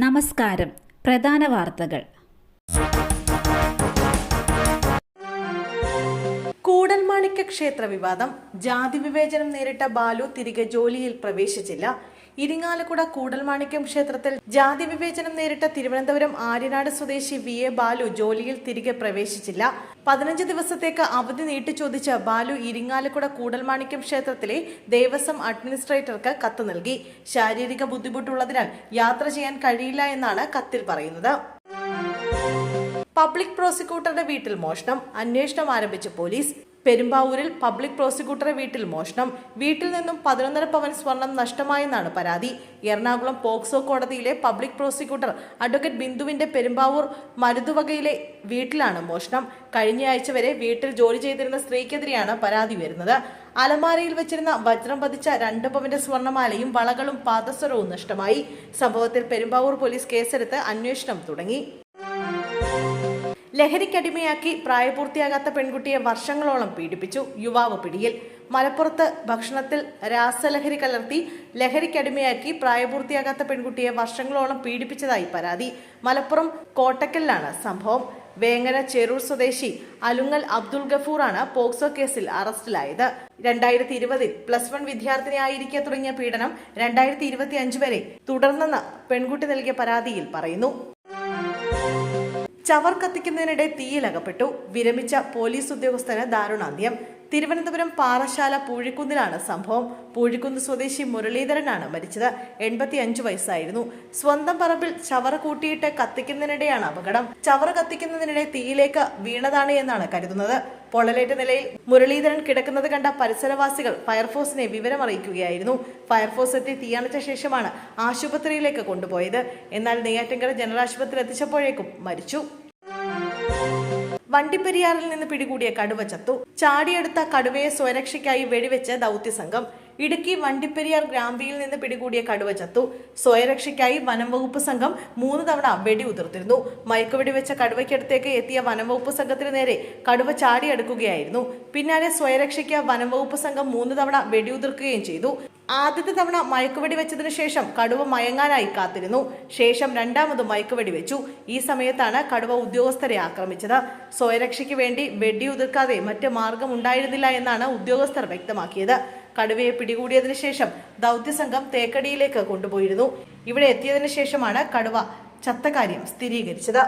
നമസ്കാരം. പ്രധാന വാർത്തകൾ. കൂടൽമാണിക്യ ക്ഷേത്ര വിവാദം. ജാതി വിവേചനം നേരിട്ട ബാലു തിരികെ ജോലിയിൽ പ്രവേശിച്ചില്ല. ഇരിങ്ങാലക്കുട കൂടൽമാണിക്യം ക്ഷേത്രത്തിൽ ജാതി വിവേചനം നേരിട്ട തിരുവനന്തപുരം ആര്യനാട് സ്വദേശി വി.എ. ബാലു ജോലിയിൽ തിരികെ പ്രവേശിച്ചില്ല. 15 ദിവസത്തേക്ക് അവധി നീട്ടിച്ചോദിച്ച് ബാലു ഇരിങ്ങാലക്കുട കൂടൽമാണിക്യം ക്ഷേത്രത്തിലെ ദേവസ്വം അഡ്മിനിസ്ട്രേറ്റർക്ക് കത്ത് നൽകി. ശാരീരിക ബുദ്ധിമുട്ടുള്ളതിനാൽ യാത്ര ചെയ്യാൻ കഴിയില്ല എന്നാണ് കത്തിൽ പറയുന്നത്. പബ്ലിക് പ്രോസിക്യൂട്ടറുടെ വീട്ടിൽ മോഷണം. അന്വേഷണം ആരംഭിച്ച പോലീസ്. പെരുമ്പാവൂരിൽ പബ്ലിക് പ്രോസിക്യൂട്ടറുടെ വീട്ടിൽ മോഷണം. വീട്ടിൽ നിന്നും 11.5 പവൻ സ്വർണം നഷ്ടമായെന്നാണ് പരാതി. എറണാകുളം പോക്സോ കോടതിയിലെ പബ്ലിക് പ്രോസിക്യൂട്ടർ അഡ്വക്കേറ്റ് ബിന്ദുവിന്റെ പെരുമ്പാവൂർ മരുതുവകയിലെ വീട്ടിലാണ് മോഷണം. കഴിഞ്ഞയാഴ്ച വരെ വീട്ടിൽ ജോലി ചെയ്തിരുന്ന സ്ത്രീക്കെതിരെയാണ് പരാതി വരുന്നത്. അലമാരയിൽ വെച്ചിരുന്ന വജ്രം പതിച്ച 2 പവന്റെ സ്വർണമാലയും വളകളും പാദസരവും നഷ്ടമായി. സംഭവത്തിൽ പെരുമ്പാവൂർ പോലീസ് കേസെടുത്ത് അന്വേഷണം തുടങ്ങി. ലഹരിക്കടിമയാക്കി പ്രായപൂർത്തിയാകാത്ത പെൺകുട്ടിയെ വർഷങ്ങളോളം പീഡിപ്പിച്ചു. യുവാവ് പിടിയിൽ. മലപ്പുറത്ത് ഭക്ഷണത്തിൽ രാസലഹരി കലർത്തി ലഹരിക്കടിമയാക്കി പ്രായപൂർത്തിയാകാത്ത പെൺകുട്ടിയെ വർഷങ്ങളോളം പീഡിപ്പിച്ചതായി പരാതി. മലപ്പുറം കോട്ടക്കലിലാണ് സംഭവം. വേങ്ങര ചേരൂർ സ്വദേശി അലുങ്ങൽ അബ്ദുൾ ഗഫൂറാണ് പോക്സോ കേസിൽ അറസ്റ്റിലായത്. 2020 +1 വിദ്യാർത്ഥിനിയായിരിക്കെ തുടങ്ങിയ പീഡനം 2025 വരെ തുടർന്നെന്ന് പെൺകുട്ടി നൽകിയ പരാതിയിൽ പറയുന്നു. ചവർ കത്തിക്കുന്നതിനിടെ തീയിലകപ്പെട്ടു. വിരമിച്ച പോലീസ് ഉദ്യോഗസ്ഥന് ദാരുണാന്ത്യം. തിരുവനന്തപുരം പാറശാല പൂഴിക്കുന്നിലാണ് സംഭവം. പൂഴിക്കുന്ന് സ്വദേശി മുരളീധരനാണ് മരിച്ചത്. 85 വയസ്സായിരുന്നു. സ്വന്തം പറമ്പിൽ ചവറ കൂട്ടിയിട്ട് കത്തിക്കുന്നതിനിടെയാണ് അപകടം. ചവറ കത്തിക്കുന്നതിനിടെ തീയിലേക്ക് വീണതാണ് എന്നാണ് കരുതുന്നത്. പൊള്ളലേറ്റ നിലയിൽ മുരളീധരൻ കിടക്കുന്നത് കണ്ട പരിസരവാസികൾ ഫയർഫോഴ്സിനെ വിവരമറിയിക്കുകയായിരുന്നു. ഫയർഫോഴ്സ് എത്തി തീയണച്ച ശേഷമാണ് ആശുപത്രിയിലേക്ക് കൊണ്ടുപോയത്. എന്നാൽ നെയ്യാറ്റിൻകര ജനറൽ ആശുപത്രിയിൽ എത്തിച്ചപ്പോഴേക്കും മരിച്ചു. വണ്ടിപ്പെരിയാറിൽ നിന്ന് പിടികൂടിയ കടുവ ചത്തു. ചാടിയെടുത്ത കടുവയെ സ്വയരക്ഷയ്ക്കായി വെടിവെച്ച് ദൗത്യസംഘം. ഇടുക്കി വണ്ടിപ്പെരിയാർ ഗ്രാമ്പിയിൽ നിന്ന് പിടികൂടിയ കടുവ ചത്തു. സ്വയരക്ഷയ്ക്കായി വനം വകുപ്പ് സംഘം 3 തവണ വെടിയുതിർത്തിരുന്നു. മയക്കുവെടി വെച്ച കടുവയ്ക്കടുത്തേക്ക് എത്തിയ വനം വകുപ്പ് സംഘത്തിന് നേരെ കടുവ ചാടിയെടുക്കുകയായിരുന്നു. പിന്നാലെ സ്വയരക്ഷയ്ക്ക് വനം വകുപ്പ് സംഘം 3 തവണ വെടിയുതിർക്കുകയും ചെയ്തു. ആദ്യത്തെ തവണ മയക്കുവെടി വെച്ചതിനു ശേഷം കടുവ മയങ്ങാനായി കാത്തിരുന്നു. ശേഷം രണ്ടാമതും മയക്കുവെടി വെച്ചു. ഈ സമയത്താണ് കടുവ ഉദ്യോഗസ്ഥരെ ആക്രമിച്ചത്. സ്വയരക്ഷയ്ക്ക് വേണ്ടി വെടിയുതിർക്കാതെ മറ്റ് മാർഗം ഉണ്ടായിരുന്നില്ല എന്നാണ് ഉദ്യോഗസ്ഥർ വ്യക്തമാക്കിയത്. കടുവയെ പിടികൂടിയതിനു ശേഷം ദൗത്യസംഘം തേക്കടിയിലേക്ക് കൊണ്ടുപോയിരുന്നു. ഇവിടെ എത്തിയതിനു ശേഷമാണ് കടുവ ചത്ത കാര്യം സ്ഥിരീകരിച്ചത്.